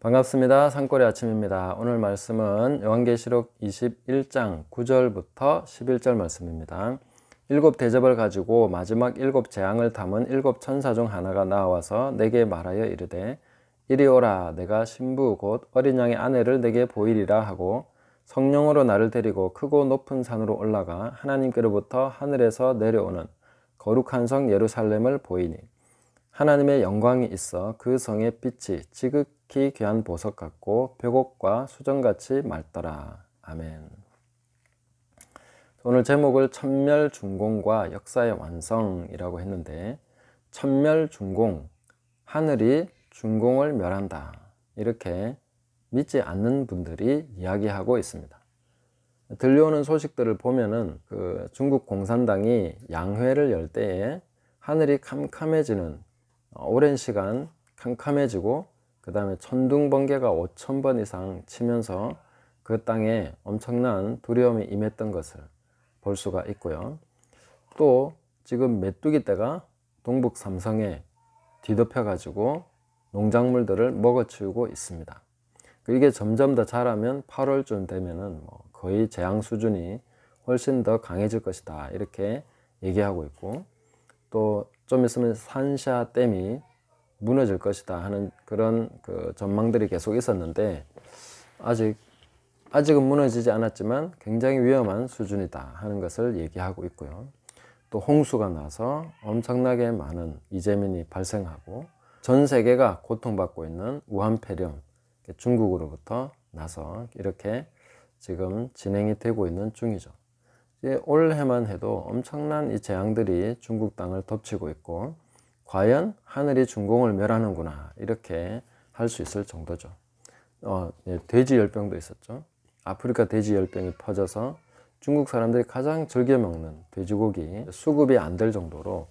반갑습니다. 산골의 아침입니다. 오늘 말씀은 요한계시록 21장 9절부터 11절 말씀입니다. 일곱 대접을 가지고 마지막 일곱 재앙을 담은 일곱 천사 중 하나가 나와서 내게 말하여 이르되 이리 오라, 내가 신부 곧 어린 양의 아내를 내게 보이리라 하고 성령으로 나를 데리고 크고 높은 산으로 올라가 하나님께로부터 하늘에서 내려오는 거룩한 성 예루살렘을 보이니 하나님의 영광이 있어 그 성의 빛이 지극히 귀한 보석 같고 벽옥과 수정같이 맑더라. 아멘. 오늘 제목을 천멸중공과 역사의 완성이라고 했는데, 천멸중공, 하늘이 중공을 멸한다, 이렇게 믿지 않는 분들이 이야기하고 있습니다. 들려오는 소식들을 보면은 중국 공산당이 양회를 열 때에 하늘이 캄캄해지는, 오랜 시간 캄캄해지고 그 다음에 천둥번개가 5,000번 이상 치면서 그 땅에 엄청난 두려움이 임했던 것을 볼 수가 있고요. 또 지금 메뚜기 떼가 동북 삼성에 뒤덮여 가지고 농작물들을 먹어치우고 있습니다. 이게 점점 더 자라면 8월쯤 되면은 거의 재앙 수준이 훨씬 더 강해질 것이다, 이렇게 얘기하고 있고, 또 좀 있으면 산샤 댐이 무너질 것이다 하는 그런 전망들이 계속 있었는데, 아직은 무너지지 않았지만 굉장히 위험한 수준이다 하는 것을 얘기하고 있고요. 또 홍수가 나서 엄청나게 많은 이재민이 발생하고 전 세계가 고통받고 있는 우한폐렴, 중국으로부터 나서 이렇게 지금 진행이 되고 있는 중이죠. 올해만 해도 엄청난 이 재앙들이 중국 땅을 덮치고 있고, 과연 하늘이 중공을 멸하는구나, 이렇게 할 수 있을 정도죠. 돼지열병도 있었죠. 아프리카 돼지열병이 퍼져서 중국 사람들이 가장 즐겨 먹는 돼지고기 수급이 안 될 정도로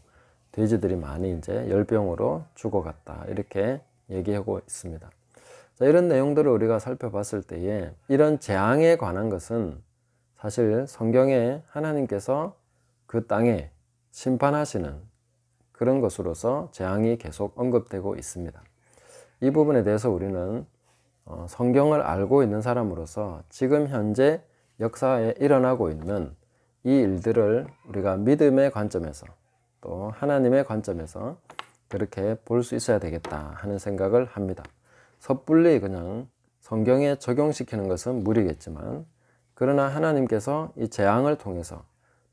돼지들이 많이 이제 열병으로 죽어갔다, 이렇게 얘기하고 있습니다. 자, 이런 내용들을 우리가 살펴봤을 때에 이런 재앙에 관한 것은 사실 성경에 하나님께서 그 땅에 심판하시는 그런 것으로서 재앙이 계속 언급되고 있습니다. 이 부분에 대해서 우리는 성경을 알고 있는 사람으로서 지금 현재 역사에 일어나고 있는 이 일들을 우리가 믿음의 관점에서 또 하나님의 관점에서 그렇게 볼 수 있어야 되겠다 하는 생각을 합니다. 섣불리 그냥 성경에 적용시키는 것은 무리겠지만, 그러나 하나님께서 이 재앙을 통해서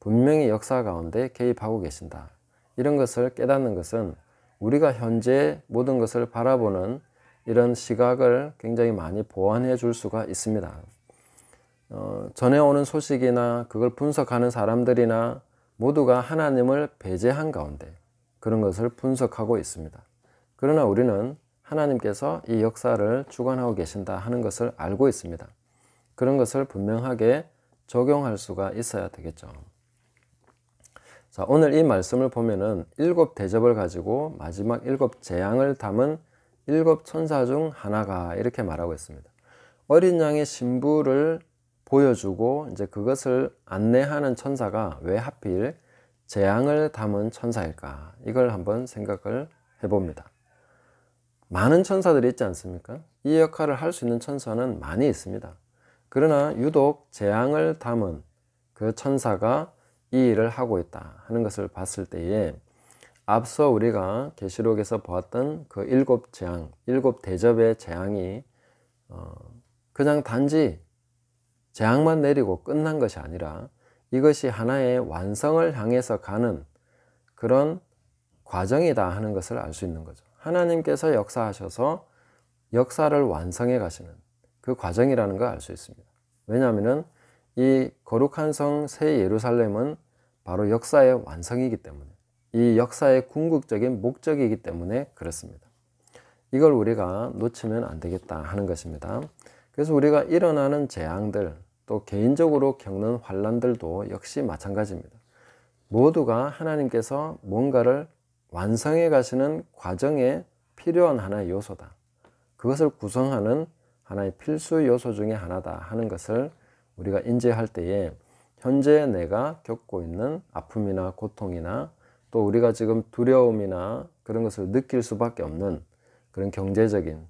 분명히 역사 가운데 개입하고 계신다, 이런 것을 깨닫는 것은 우리가 현재 모든 것을 바라보는 이런 시각을 굉장히 많이 보완해 줄 수가 있습니다. 전해오는 소식이나 그걸 분석하는 사람들이나 모두가 하나님을 배제한 가운데 그런 것을 분석하고 있습니다. 그러나 우리는 하나님께서 이 역사를 주관하고 계신다 하는 것을 알고 있습니다. 그런 것을 분명하게 적용할 수가 있어야 되겠죠. 자, 오늘 이 말씀을 보면은 일곱 대접을 가지고 마지막 일곱 재앙을 담은 일곱 천사 중 하나가, 이렇게 말하고 있습니다. 어린 양의 신부를 보여주고 이제 그것을 안내하는 천사가 왜 하필 재앙을 담은 천사일까? 이걸 한번 생각을 해봅니다. 많은 천사들이 있지 않습니까? 이 역할을 할 수 있는 천사는 많이 있습니다. 그러나 유독 재앙을 담은 그 천사가 이 일을 하고 있다 하는 것을 봤을 때에, 앞서 우리가 계시록에서 보았던 그 일곱 재앙, 일곱 대접의 재앙이 그냥 단지 재앙만 내리고 끝난 것이 아니라 이것이 하나의 완성을 향해서 가는 그런 과정이다 하는 것을 알 수 있는 거죠. 하나님께서 역사하셔서 역사를 완성해 가시는 그 과정이라는 걸 알 수 있습니다. 왜냐하면 이 거룩한 성 새 예루살렘은 바로 역사의 완성이기 때문에, 이 역사의 궁극적인 목적이기 때문에 그렇습니다. 이걸 우리가 놓치면 안 되겠다 하는 것입니다. 그래서 우리가 일어나는 재앙들, 또 개인적으로 겪는 환난들도 역시 마찬가지입니다. 모두가 하나님께서 뭔가를 완성해 가시는 과정에 필요한 하나의 요소다, 그것을 구성하는 하나의 필수 요소 중에 하나다 하는 것을 우리가 인지할 때에, 현재 내가 겪고 있는 아픔이나 고통이나 또 우리가 지금 두려움이나 그런 것을 느낄 수밖에 없는 그런 경제적인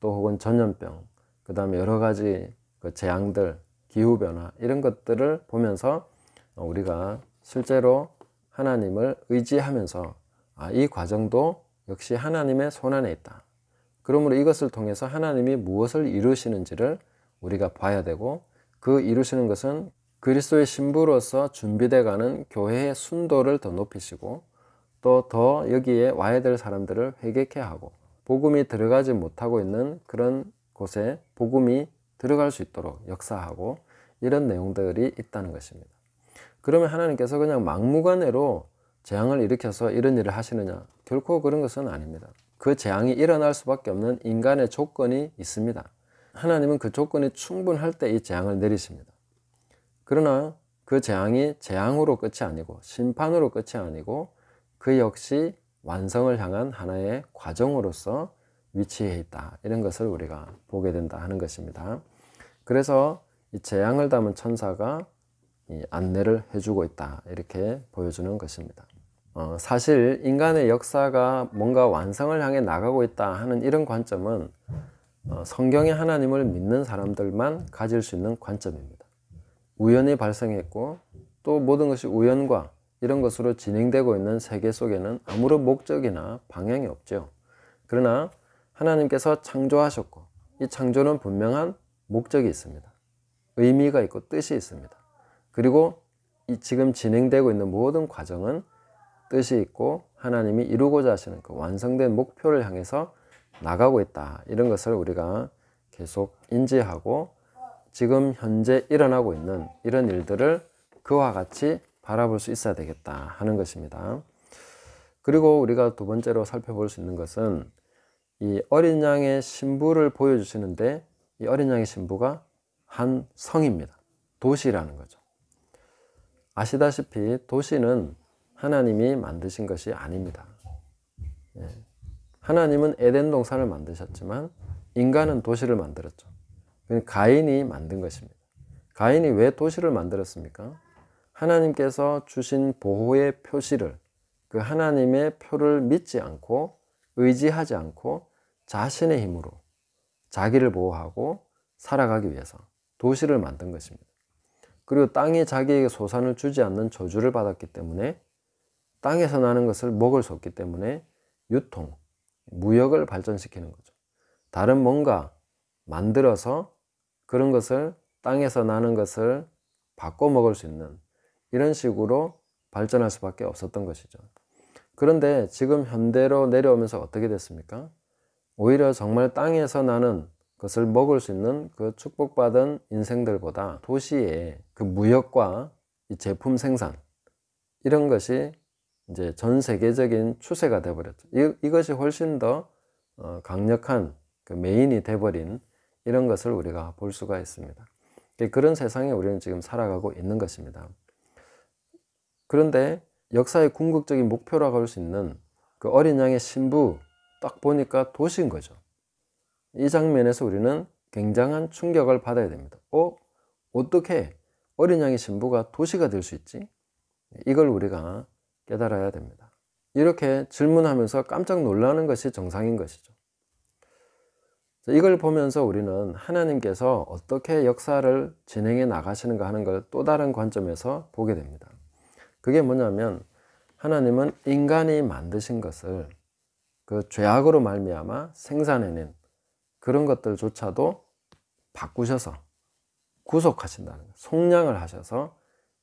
또 혹은 전염병, 그 다음에 여러 가지 그 재앙들, 기후변화 이런 것들을 보면서 우리가 실제로 하나님을 의지하면서 이 과정도 역시 하나님의 손안에 있다. 그러므로 이것을 통해서 하나님이 무엇을 이루시는지를 우리가 봐야 되고, 그 이루시는 것은 그리스도의 신부로서 준비되어 가는 교회의 순도를 더 높이시고, 또 더 여기에 와야 될 사람들을 회개케 하고, 복음이 들어가지 못하고 있는 그런 곳에 복음이 들어갈 수 있도록 역사하고, 이런 내용들이 있다는 것입니다. 그러면 하나님께서 그냥 막무가내로 재앙을 일으켜서 이런 일을 하시느냐? 결코 그런 것은 아닙니다. 그 재앙이 일어날 수밖에 없는 인간의 조건이 있습니다. 하나님은 그 조건이 충분할 때 이 재앙을 내리십니다. 그러나 그 재앙이 재앙으로 끝이 아니고 심판으로 끝이 아니고 그 역시 완성을 향한 하나의 과정으로서 위치해 있다. 이런 것을 우리가 보게 된다 하는 것입니다. 그래서 이 재앙을 담은 천사가 이 안내를 해주고 있다. 이렇게 보여주는 것입니다. 사실 인간의 역사가 뭔가 완성을 향해 나가고 있다 하는 이런 관점은 성경의 하나님을 믿는 사람들만 가질 수 있는 관점입니다. 우연히 발생했고 또 모든 것이 우연과 이런 것으로 진행되고 있는 세계 속에는 아무런 목적이나 방향이 없죠. 그러나 하나님께서 창조하셨고 이 창조는 분명한 목적이 있습니다. 의미가 있고 뜻이 있습니다. 그리고 이 지금 진행되고 있는 모든 과정은 뜻이 있고 하나님이 이루고자 하시는 그 완성된 목표를 향해서 나가고 있다. 이런 것을 우리가 계속 인지하고 지금 현재 일어나고 있는 이런 일들을 그와 같이 바라볼 수 있어야 되겠다 하는 것입니다. 그리고 우리가 두 번째로 살펴볼 수 있는 것은 이 어린 양의 신부를 보여주시는데, 이 어린 양의 신부가 한 성입니다. 도시라는 거죠. 아시다시피 도시는 하나님이 만드신 것이 아닙니다. 하나님은 에덴 동산을 만드셨지만 인간은 도시를 만들었죠. 가인이 만든 것입니다. 가인이 왜 도시를 만들었습니까? 하나님께서 주신 보호의 표시를, 그 하나님의 표를 믿지 않고 의지하지 않고 자신의 힘으로 자기를 보호하고 살아가기 위해서 도시를 만든 것입니다. 그리고 땅이 자기에게 소산을 주지 않는 저주를 받았기 때문에 땅에서 나는 것을 먹을 수 없기 때문에 유통, 무역을 발전시키는 거죠. 다른 뭔가 만들어서 그런 것을 땅에서 나는 것을 바꿔 먹을 수 있는 이런 식으로 발전할 수밖에 없었던 것이죠. 그런데 지금 현대로 내려오면서 어떻게 됐습니까? 오히려 정말 땅에서 나는 것을 먹을 수 있는 그 축복받은 인생들보다 도시의 그 무역과 이 제품 생산 이런 것이 이제 전 세계적인 추세가 되어버렸죠. 이것이 훨씬 더 강력한 그 메인이 되어버린 이런 것을 우리가 볼 수가 있습니다. 그런 세상에 우리는 지금 살아가고 있는 것입니다. 그런데 역사의 궁극적인 목표라고 할 수 있는 그 어린 양의 신부 딱 보니까 도시인 거죠. 이 장면에서 우리는 굉장한 충격을 받아야 됩니다. 어떻게 어린 양의 신부가 도시가 될 수 있지? 이걸 우리가 깨달아야 됩니다. 이렇게 질문하면서 깜짝 놀라는 것이 정상인 것이죠. 이걸 보면서 우리는 하나님께서 어떻게 역사를 진행해 나가시는가 하는 걸 또 다른 관점에서 보게 됩니다. 그게 뭐냐면 하나님은 인간이 만드신 것을 그 죄악으로 말미암아 생산해낸 그런 것들조차도 바꾸셔서 구속하신다는 거예요. 속량을 하셔서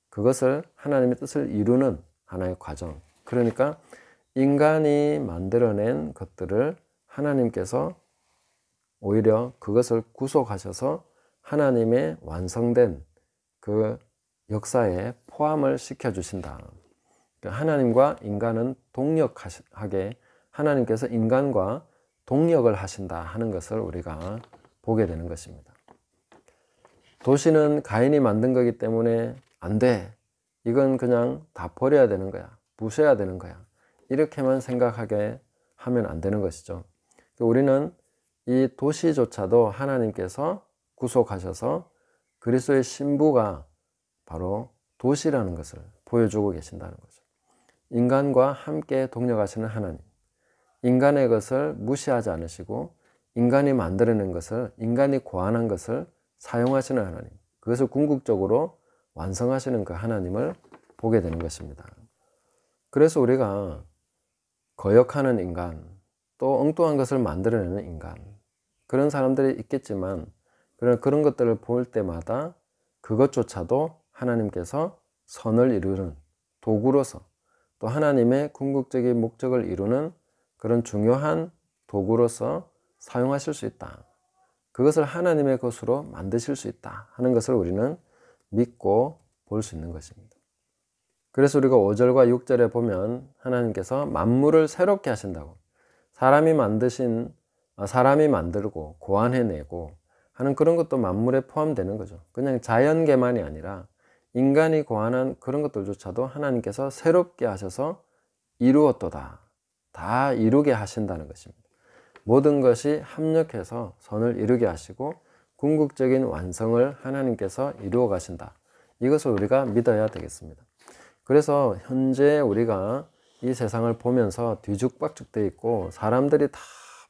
그것을 하나님의 뜻을 이루는 하나의 과정. 그러니까 인간이 만들어낸 것들을 하나님께서 오히려 그것을 구속하셔서 하나님의 완성된 그 역사에 포함을 시켜주신다. 하나님과 인간은 동력하게 하나님께서 인간과 동력을 하신다 하는 것을 우리가 보게 되는 것입니다. 도시는 가인이 만든 거기 때문에 안 돼. 이건 그냥 다 버려야 되는 거야. 부숴야 되는 거야. 이렇게만 생각하게 하면 안 되는 것이죠. 우리는 이 도시조차도 하나님께서 구속하셔서 그리스도의 신부가 바로 도시라는 것을 보여주고 계신다는 거죠. 인간과 함께 동력하시는 하나님, 인간의 것을 무시하지 않으시고 인간이 만들어낸 것을, 인간이 고안한 것을 사용하시는 하나님, 그것을 궁극적으로 완성하시는 그 하나님을 보게 되는 것입니다. 그래서 우리가 거역하는 인간, 또 엉뚱한 것을 만들어내는 인간, 그런 사람들이 있겠지만 그런 것들을 볼 때마다 그것조차도 하나님께서 선을 이루는 도구로서, 또 하나님의 궁극적인 목적을 이루는 그런 중요한 도구로서 사용하실 수 있다. 그것을 하나님의 것으로 만드실 수 있다 하는 것을 우리는 믿고 볼 수 있는 것입니다. 그래서 우리가 5절과 6절에 보면 하나님께서 만물을 새롭게 하신다고, 사람이 만들고 고안해내고 하는 그런 것도 만물에 포함되는 거죠. 그냥 자연계만이 아니라 인간이 고안한 그런 것들조차도 하나님께서 새롭게 하셔서 이루었도다, 다 이루게 하신다는 것입니다. 모든 것이 합력해서 선을 이루게 하시고 궁극적인 완성을 하나님께서 이루어 가신다. 이것을 우리가 믿어야 되겠습니다. 그래서 현재 우리가 이 세상을 보면서 뒤죽박죽 되어 있고, 사람들이 다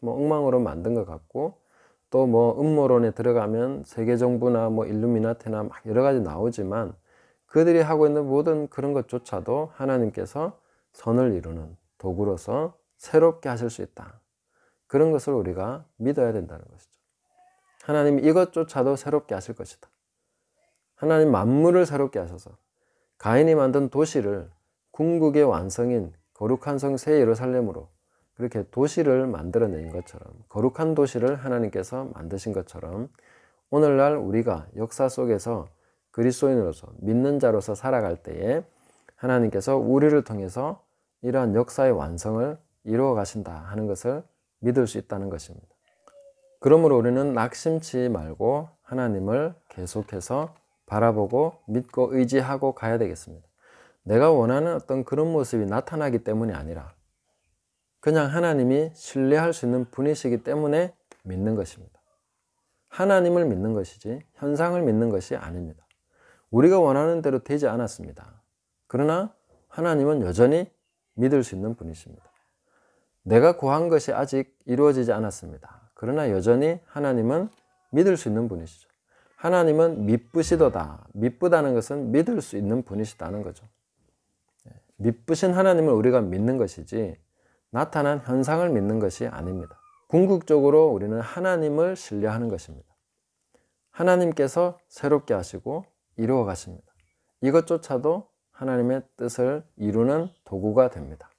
엉망으로 만든 것 같고, 또 음모론에 들어가면 세계정부나 일루미나티나 막 여러 가지 나오지만, 그들이 하고 있는 모든 그런 것조차도 하나님께서 선을 이루는 도구로서 새롭게 하실 수 있다. 그런 것을 우리가 믿어야 된다는 것이죠. 하나님 이것조차도 새롭게 하실 것이다. 하나님 만물을 새롭게 하셔서 가인이 만든 도시를 궁극의 완성인 거룩한 성 새 예루살렘으로 그렇게 도시를 만들어낸 것처럼, 거룩한 도시를 하나님께서 만드신 것처럼, 오늘날 우리가 역사 속에서 그리스도인으로서 믿는 자로서 살아갈 때에 하나님께서 우리를 통해서 이러한 역사의 완성을 이루어 가신다 하는 것을 믿을 수 있다는 것입니다. 그러므로 우리는 낙심치 말고 하나님을 계속해서 바라보고 믿고 의지하고 가야 되겠습니다. 내가 원하는 어떤 그런 모습이 나타나기 때문이 아니라 그냥 하나님이 신뢰할 수 있는 분이시기 때문에 믿는 것입니다. 하나님을 믿는 것이지 현상을 믿는 것이 아닙니다. 우리가 원하는 대로 되지 않았습니다. 그러나 하나님은 여전히 믿을 수 있는 분이십니다. 내가 구한 것이 아직 이루어지지 않았습니다. 그러나 여전히 하나님은 믿을 수 있는 분이시죠. 하나님은 믿으시도다. 믿부다는 것은 믿을 수 있는 분이시다는 거죠. 믿으신 하나님을 우리가 믿는 것이지 나타난 현상을 믿는 것이 아닙니다. 궁극적으로 우리는 하나님을 신뢰하는 것입니다. 하나님께서 새롭게 하시고 이루어 가십니다. 이것조차도 하나님의 뜻을 이루는 도구가 됩니다.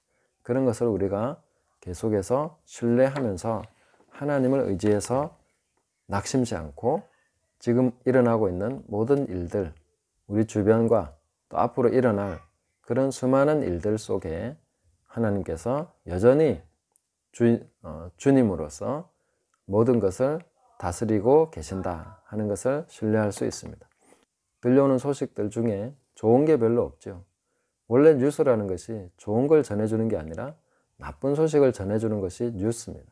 그런 것을 우리가 계속해서 신뢰하면서 하나님을 의지해서 낙심치 않고 지금 일어나고 있는 모든 일들, 우리 주변과 또 앞으로 일어날 그런 수많은 일들 속에 하나님께서 여전히 주님으로서 모든 것을 다스리고 계신다 하는 것을 신뢰할 수 있습니다. 들려오는 소식들 중에 좋은 게 별로 없죠. 원래 뉴스라는 것이 좋은 걸 전해주는 게 아니라 나쁜 소식을 전해주는 것이 뉴스입니다.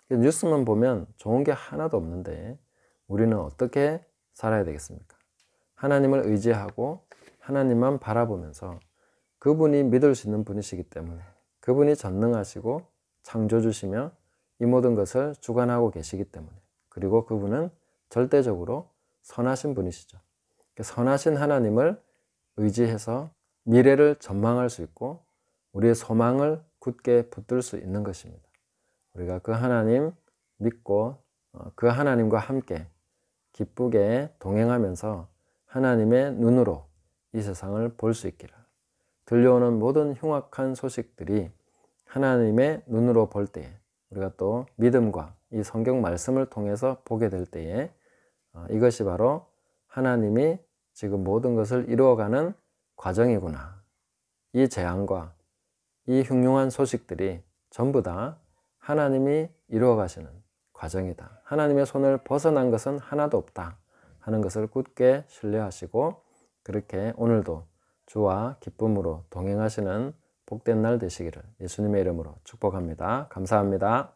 뉴스만 보면 좋은 게 하나도 없는데 우리는 어떻게 살아야 되겠습니까? 하나님을 의지하고 하나님만 바라보면서 그분이 믿을 수 있는 분이시기 때문에, 그분이 전능하시고 창조주시며 이 모든 것을 주관하고 계시기 때문에, 그리고 그분은 절대적으로 선하신 분이시죠. 선하신 하나님을 의지해서 미래를 전망할 수 있고 우리의 소망을 굳게 붙들 수 있는 것입니다. 우리가 그 하나님 믿고 그 하나님과 함께 기쁘게 동행하면서 하나님의 눈으로 이 세상을 볼 수 있기를, 들려오는 모든 흉악한 소식들이 하나님의 눈으로 볼 때에 우리가 또 믿음과 이 성경 말씀을 통해서 보게 될 때에 이것이 바로 하나님이 지금 모든 것을 이루어가는 과정이구나. 이 재앙과 이 흉흉한 소식들이 전부 다 하나님이 이루어가시는 과정이다. 하나님의 손을 벗어난 것은 하나도 없다 하는 것을 굳게 신뢰하시고 그렇게 오늘도 주와 기쁨으로 동행하시는 복된 날 되시기를 예수님의 이름으로 축복합니다. 감사합니다.